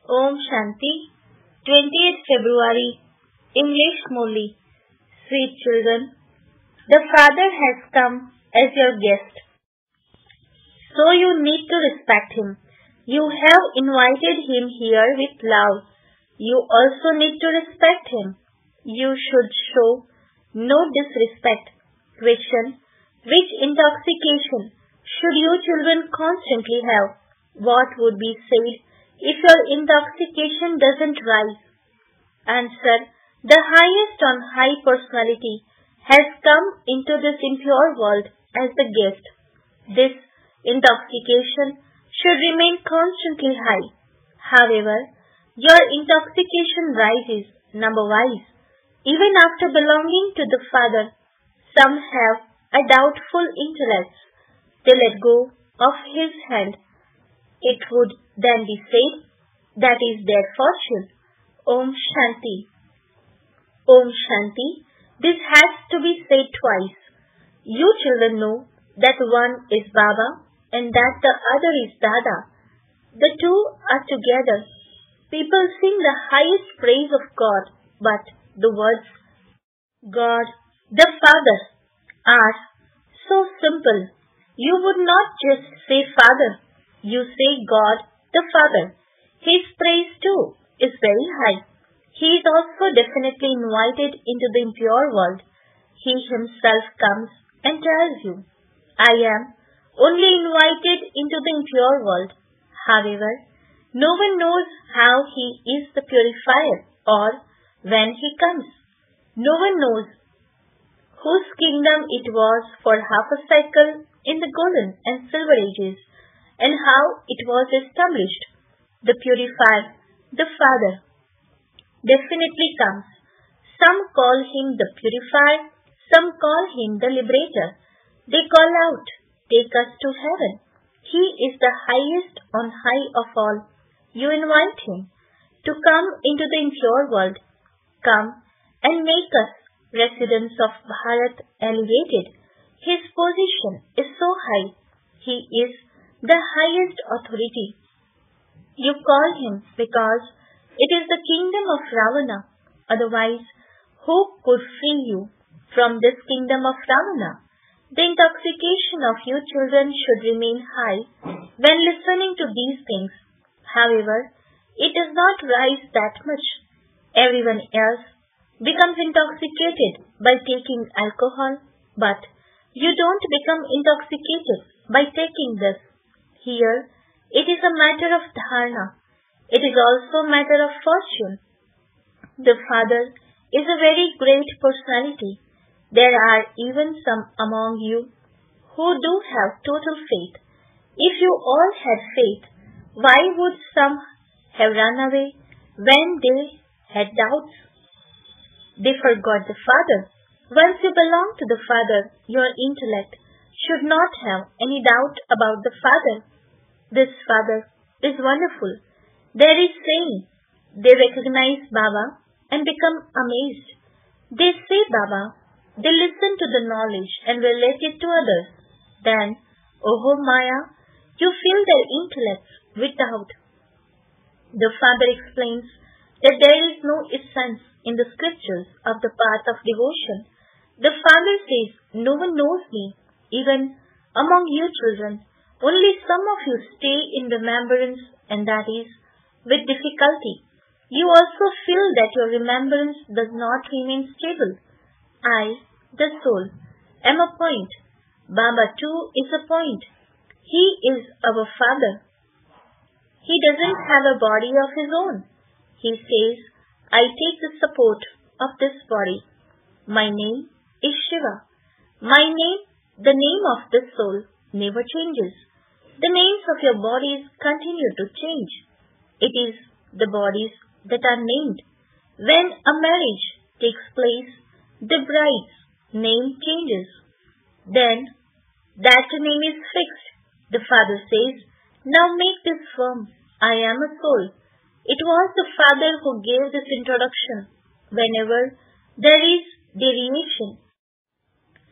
Om Shanti, 20th February, English Murli. Sweet children, the Father has come as your guest, so you need to respect him. You have invited him here with love. You also need to respect him. You should show no disrespect. Question: which intoxication should you children constantly have? What would be said if your intoxication doesn't rise? Answer: the highest on high personality has come into this impure world as the gift. This intoxication should remain constantly high. However, your intoxication rises number-wise. Even after belonging to the Father, some have a doubtful intellect. They let go of his hand. It would then be said, that is their fortune. Om Shanti. Om Shanti. This has to be said twice. You children know that one is Baba and that the other is Dada. The two are together. People sing the highest praise of God, but the words God, the Father, are so simple. You would not just say Father, you say God, the Father. His praise too is very high. He is also definitely invited into the impure world. He himself comes and tells you, I am only invited into the impure world. However, no one knows how he is the purifier or when he comes. No one knows whose kingdom it was for half a cycle in the golden and silver ages, and how it was established. The purifier, the Father, definitely comes. Some call him the purifier, some call him the liberator. They call out, take us to heaven. He is the highest on high of all. You invite him to come into the impure world. Come and make us residents of Bharat elevated. His position is so high. He is the highest authority. You call him because it is the kingdom of Ravana. Otherwise, who could free you from this kingdom of Ravana? The intoxication of you children should remain high when listening to these things. However, it does not rise that much. Everyone else becomes intoxicated by taking alcohol, but you don't become intoxicated by taking this. Here, it is a matter of dharana. It is also a matter of fortune. The Father is a very great personality. There are even some among you who do have total faith. If you all had faith, why would some have run away when they had doubts? They forgot the Father. Once you belong to the Father, your intellect should not have any doubt about the Father. This Father is wonderful. There is saying, they recognize Baba and become amazed. They say Baba, they listen to the knowledge and relate it to others. Then, oh Maya, you fill their intellects with doubt. The Father explains that there is no essence in the scriptures of the path of devotion. The Father says, no one knows me, even among you children. Only some of you stay in remembrance, and that is with difficulty. You also feel that your remembrance does not remain stable. I, the soul, am a point. Baba too is a point. He is our Father. He doesn't have a body of his own. He says, I take the support of this body. My name is Shiva. My name, the name of this soul, never changes. The names of your bodies continue to change. It is the bodies that are named. When a marriage takes place, the bride's name changes. Then that name is fixed. The Father says, now make this firm. I am a soul. It was the Father who gave this introduction. Whenever there is deviation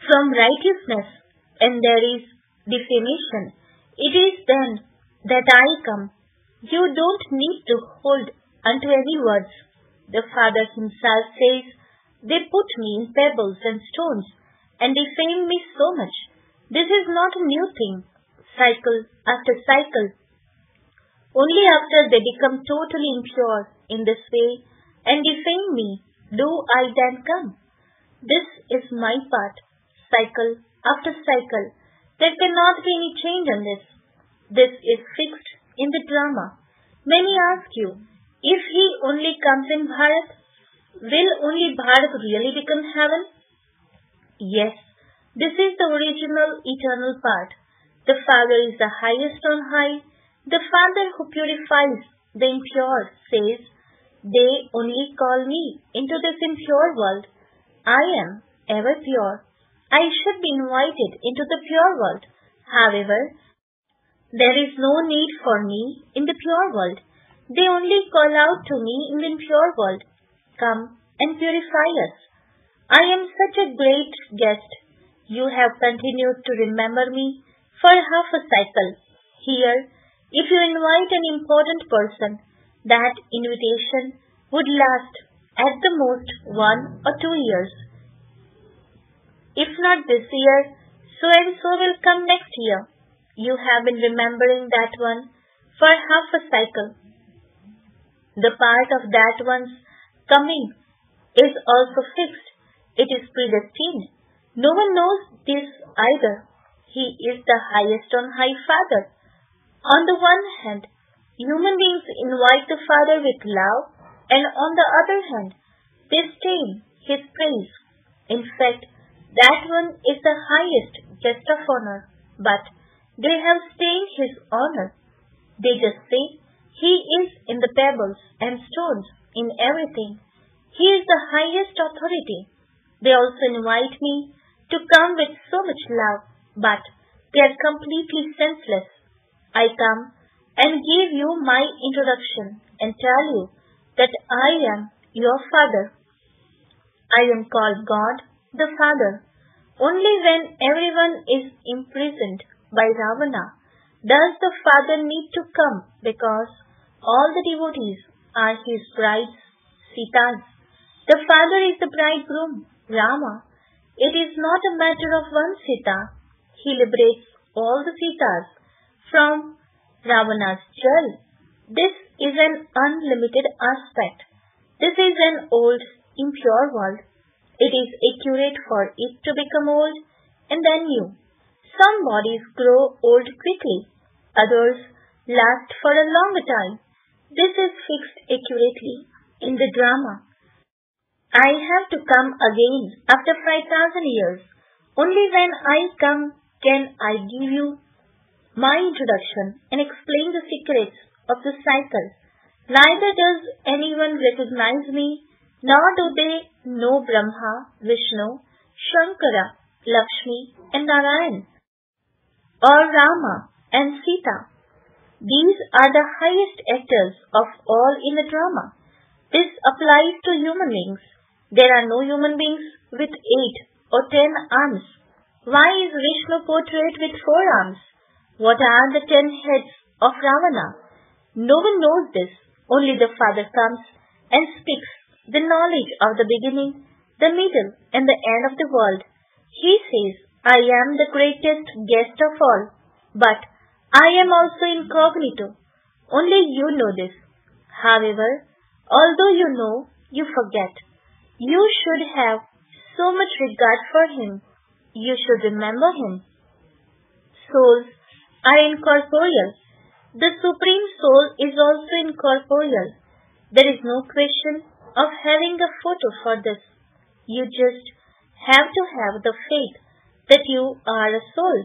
from righteousness and there is defamation, it is then that I come. You don't need to hold unto any words. The Father himself says, they put me in pebbles and stones, and defame me so much. This is not a new thing, cycle after cycle. Only after they become totally impure in this way and defame me do I then come. This is my part, cycle after cycle. There cannot be any change in this. This is fixed in the drama. Many ask you, if he only comes in Bharat, will only Bharat really become heaven? Yes, this is the original eternal part. The Father is the highest on high. The Father who purifies the impure says, they only call me into this impure world. I am ever pure. I should be invited into the pure world. However, there is no need for me in the pure world. They only call out to me in the impure world. Come and purify us. I am such a great guest. You have continued to remember me for half a cycle. Here, if you invite an important person, that invitation would last at the most 1 or 2 years. If not this year, so and so will come next year. You have been remembering that one for half a cycle. The part of that one's coming is also fixed. It is predestined. No one knows this either. He is the highest on high Father. On the one hand, human beings invite the Father with love, and on the other hand, they stain his praise. In fact, that one is the highest guest of honor, but they have stained his honor. They just say, he is in the pebbles and stones, in everything. He is the highest authority. They also invite me to come with so much love, but they are completely senseless. I come and give you my introduction and tell you that I am your Father. I am called God the Father. Only when everyone is imprisoned by Ravana does the Father need to come, because all the devotees are his brides, Sitas. The Father is the bridegroom, Rama. It is not a matter of one Sita. He liberates all the Sitas from Ravana's jail. This is an unlimited aspect. This is an old, impure world. It is accurate for it to become old and then new. Some bodies grow old quickly. Others last for a longer time. This is fixed accurately in the drama. I have to come again after 5,000 years. Only when I come can I give you my introduction and explain the secrets of the cycle. Neither does anyone recognize me, nor do they know Brahma, Vishnu, Shankara, Lakshmi and Narayan, or Rama and Sita. These are the highest actors of all in the drama. This applies to human beings. There are no human beings with 8 or 10 arms. Why is Vishnu portrayed with 4 arms? What are the 10 heads of Ravana? No one knows this. Only the Father comes and speaks the knowledge of the beginning, the middle, and the end of the world. He says, I am the greatest guest of all, but I am also incognito. Only you know this. However, although you know, you forget. You should have so much regard for him. You should remember him. Souls are incorporeal. The Supreme Soul is also incorporeal. There is no question of having a photo for this. You just have to have the faith that you are a soul.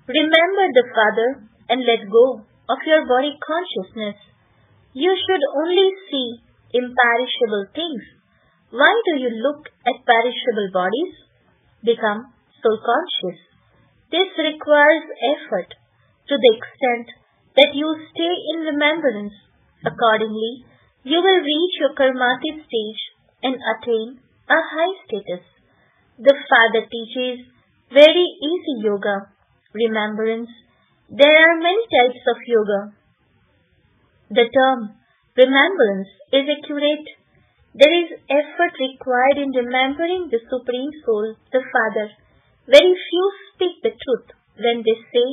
Remember the Father and let go of your body consciousness. You should only see imperishable things. Why do you look at perishable bodies? Become soul conscious. This requires effort to the extent that you stay in remembrance. Accordingly, you will reach your karmatic stage and attain a high status. The Father teaches very easy yoga, remembrance. There are many types of yoga. The term remembrance is accurate. There is effort required in remembering the Supreme Soul, the Father. Very few speak the truth when they say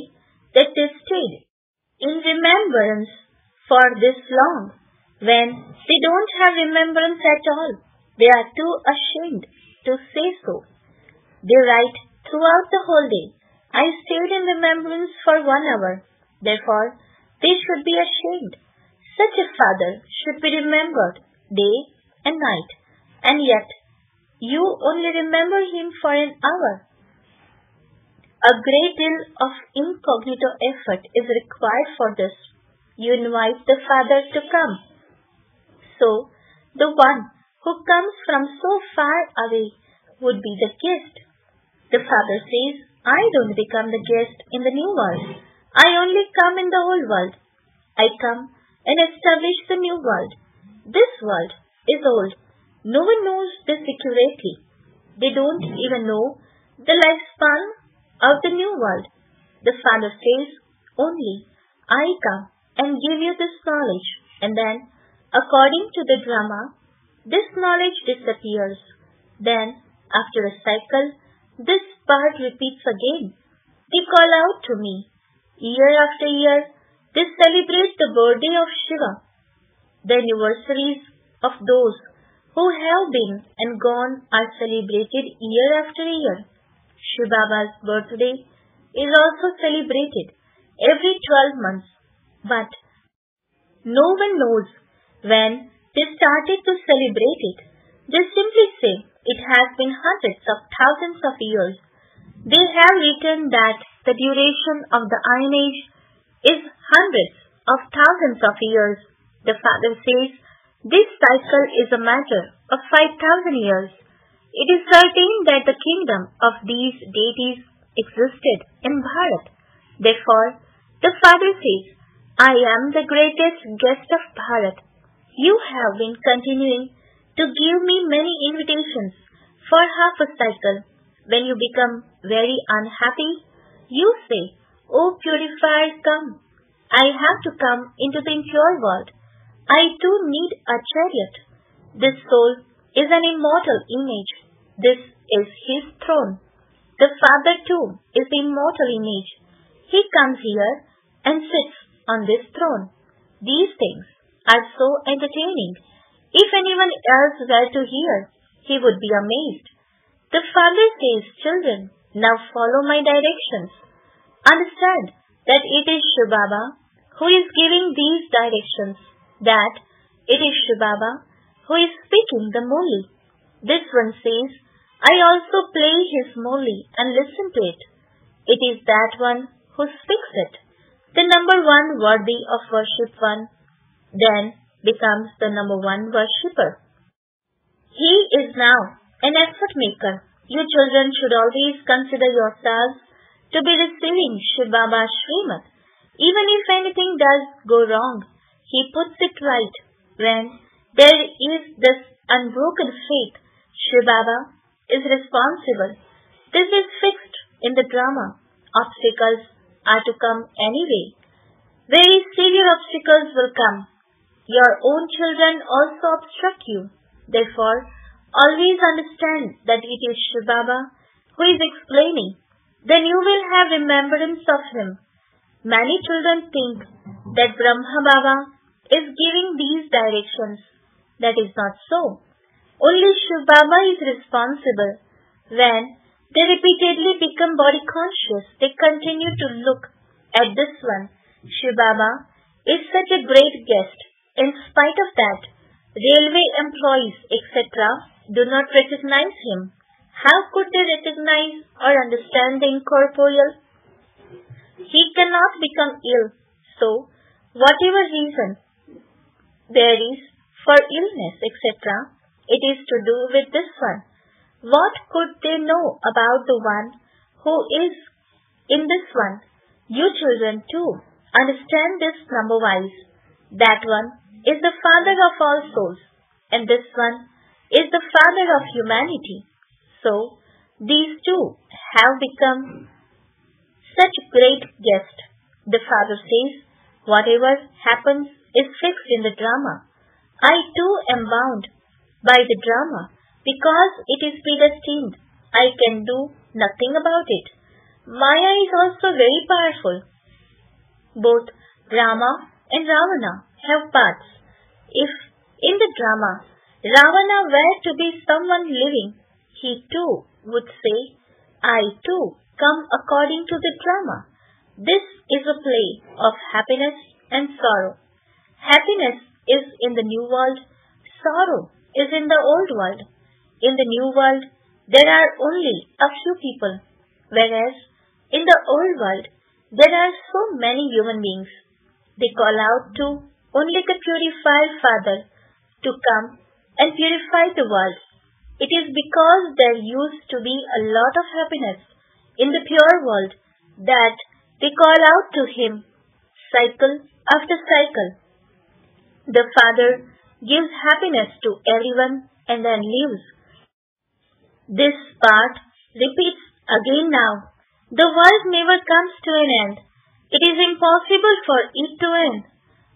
that they stayed in remembrance for this long, when they don't have remembrance at all. They are too ashamed to say so. They write throughout the whole day, I stayed in remembrance for 1 hour. Therefore, they should be ashamed. Such a father should be remembered day and night, and yet you only remember him for an hour. A great deal of incognito effort is required for this. You invite the Father to come. So, the one who comes from so far away would be the guest. The Father says, I don't become the guest in the new world. I only come in the old world. I come and establish the new world. This world is old. No one knows this accurately. They don't even know the lifespan of the new world. The Father says, only I come and give you this knowledge, and then, according to the drama, this knowledge disappears. Then, after a cycle, this part repeats again. They call out to me. Year after year, they celebrate the birthday of Shiva. The anniversaries of those who have been and gone are celebrated year after year. Shiva Baba's birthday is also celebrated every 12 months, but no one knows when they started to celebrate it. They simply say it has been hundreds of thousands of years. They have written that the duration of the Iron Age is hundreds of thousands of years. The Father says this cycle is a matter of 5,000 years. It is certain that the kingdom of these deities existed in Bharat. Therefore, the Father says, I am the greatest guest of Bharat. You have been continuing to give me many invitations for half a cycle. When you become very unhappy, you say, O purifier, come. I have to come into the impure world. I too need a chariot. This soul is an immortal image. This is his throne. The Father too is the immortal image. He comes here and sits on this throne. These things are so entertaining. If anyone else were to hear, he would be amazed. The Father says, children, now follow my directions. Understand that it is Shiva Baba who is giving these directions, that it is Shiva Baba who is speaking the Murli. This one says, I also play his Murli and listen to it. It is that one who speaks it. The number one worthy of worship one then becomes the number one worshipper. He is now an effort maker. You children should always consider yourselves to be receiving Shiva Baba's Srimad. Even if anything does go wrong, he puts it right. When there is this unbroken faith, Shiva Baba is responsible. This is fixed in the drama. Obstacles are to come anyway. Very severe obstacles will come. Your own children also obstruct you. Therefore, always understand that it is Shiva Baba who is explaining. Then you will have remembrance of him. Many children think that Brahma Baba is giving these directions. That is not so. Only Shiva Baba is responsible. When they repeatedly become body conscious, they continue to look at this one. Shiva Baba is such a great guest. In spite of that, railway employees, etc., do not recognize him. How could they recognize or understand the incorporeal? He cannot become ill. So, whatever reason there is for illness, etc., it is to do with this one. What could they know about the one who is in this one? You children too understand this number-wise. That one is the Father of all souls, and this one is the Father of humanity. So, these two have become such great guests. The Father says, whatever happens is fixed in the drama. I too am bound by the drama because it is predestined. I can do nothing about it. Maya is also very powerful. Both Rama and Ravana have parts. If in the drama Ravana were to be someone living, he too would say, I too come according to the drama. This is a play of happiness and sorrow. Happiness is in the new world, sorrow is in the old world. In the new world, there are only a few people, whereas in the old world, there are so many human beings. They call out to only the purified Father to come and purify the world. It is because there used to be a lot of happiness in the pure world that they call out to Him, cycle after cycle. The Father gives happiness to everyone and then leaves. This part repeats again now. The world never comes to an end. It is impossible for it to end.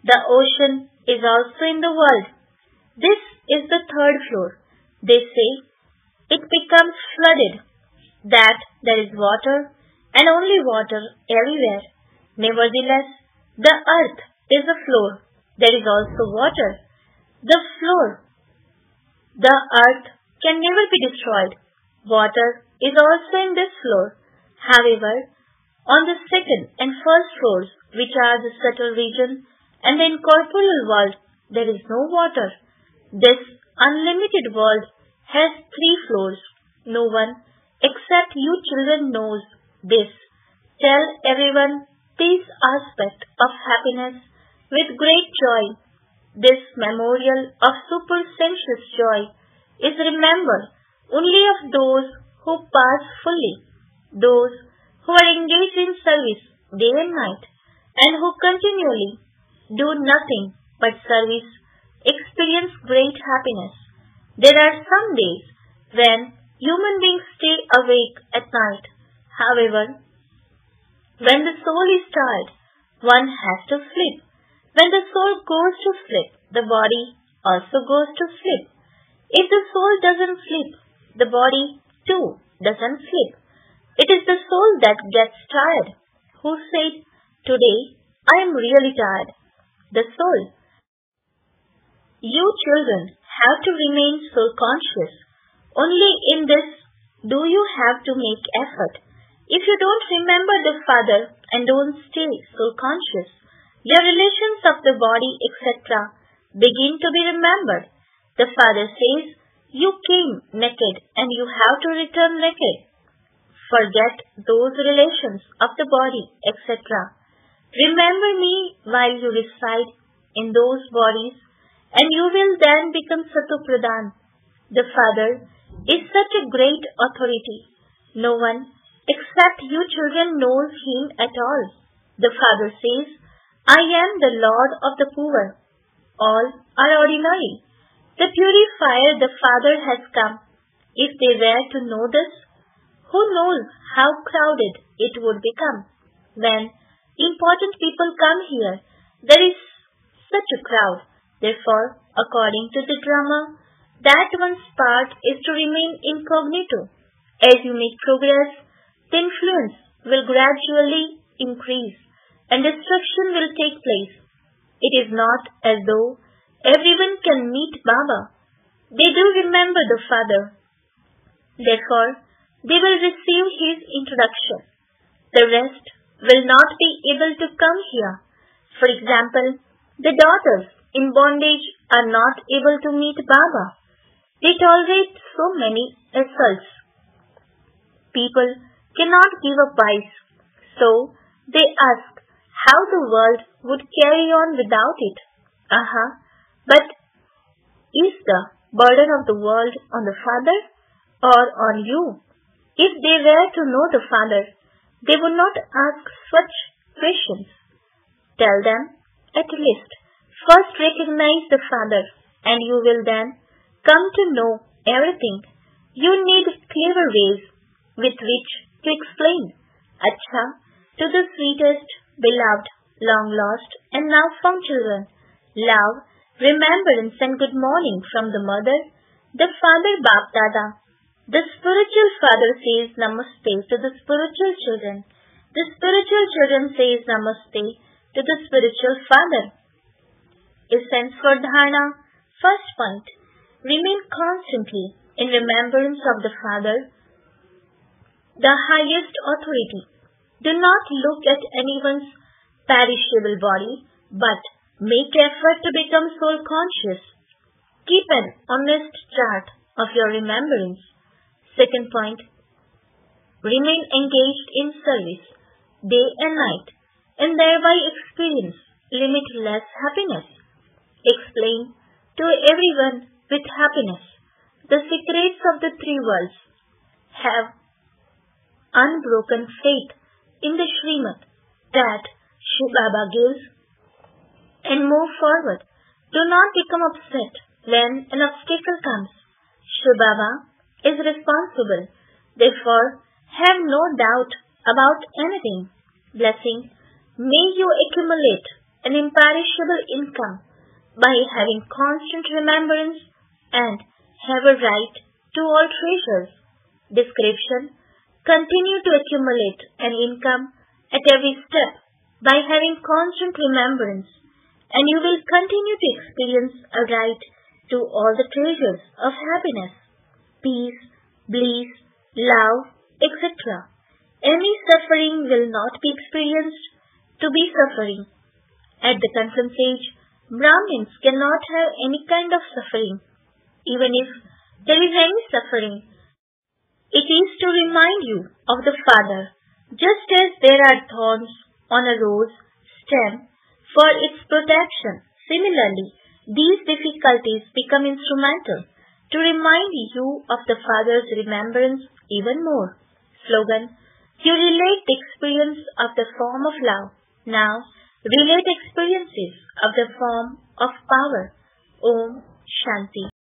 The ocean is also in the world. This is the third floor. They say it becomes flooded, that there is water and only water everywhere. Nevertheless, the earth is a floor. There is also water. The floor, the earth can never be destroyed. Water is also in this floor. However, on the second and first floors, which are the subtle region and the incorporeal world, there is no water. This unlimited world has 3 floors. No one except you children knows this. Tell everyone this aspect of happiness with great joy. This memorial of supersensuous joy is remembered only of those who pass fully, those who are engaged in service day and night, and who continually do nothing but service, experience great happiness. There are some days when human beings stay awake at night. However, when the soul is tired, one has to sleep. When the soul goes to sleep, the body also goes to sleep. If the soul doesn't sleep, the body too doesn't sleep. It is the soul that gets tired. Who said, today I am really tired? The soul. You children have to remain soul conscious. Only in this do you have to make effort. If you don't remember the Father and don't stay soul conscious, your relations of the body, etc., begin to be remembered. The Father says, you came naked and you have to return naked. Forget those relations of the body, etc. Remember me while you reside in those bodies, and you will then become Satupradhan. The Father is such a great authority. No one except you children knows Him at all. The Father says, I am the Lord of the poor. All are ordinary. The purifier the Father has come. If they were to know this, who knows how crowded it would become? When important people come here, there is such a crowd. Therefore, according to the drama, that one's part is to remain incognito. As you make progress, the influence will gradually increase and destruction will take place. It is not as though everyone can meet Baba. They do remember the Father. Therefore, they will receive his introduction. The rest will not be able to come here. For example, the daughters in bondage are not able to meet Baba. They tolerate so many assaults. People cannot give up vice, so they ask how the world would carry on without it. But is the burden of the world on the Father or on you? If they were to know the Father, they would not ask such questions. Tell them, at least, first recognize the Father, and you will then come to know everything. You need clever ways with which to explain Acha to the sweetest, beloved, long lost, and now found children. Love, remembrance and good morning from the mother, the father Bap Dada. The spiritual father says Namaste to the spiritual children. The spiritual children says Namaste to the spiritual father. Essence for Dharana. First point. Remain constantly in remembrance of the Father, the highest authority. Do not look at anyone's perishable body, but make effort to become soul conscious. Keep an honest chart of your remembrance. Second point. Remain engaged in service, day and night, and thereby experience limitless happiness. Explain to everyone with happiness the secrets of the three worlds. Have unbroken faith in the Srimad that Shiv Baba gives and move forward. Do not become upset when an obstacle comes. Shiv Baba is responsible. Therefore, have no doubt about anything. Blessing. May you accumulate an imperishable income by having constant remembrance and have a right to all treasures. Description. Continue to accumulate an income at every step by having constant remembrance, and you will continue to experience a right to all the treasures of happiness, peace, bliss, love, etc. Any suffering will not be experienced to be suffering. At the confirmed stage, Brahmins cannot have any kind of suffering. Even if there is any suffering, it is to remind you of the Father, just as there are thorns on a rose stem for its protection. Similarly, these difficulties become instrumental to remind you of the Father's remembrance even more. Slogan. You relate the experience of the form of love. Now, relate experiences of the form of power. Om Shanti.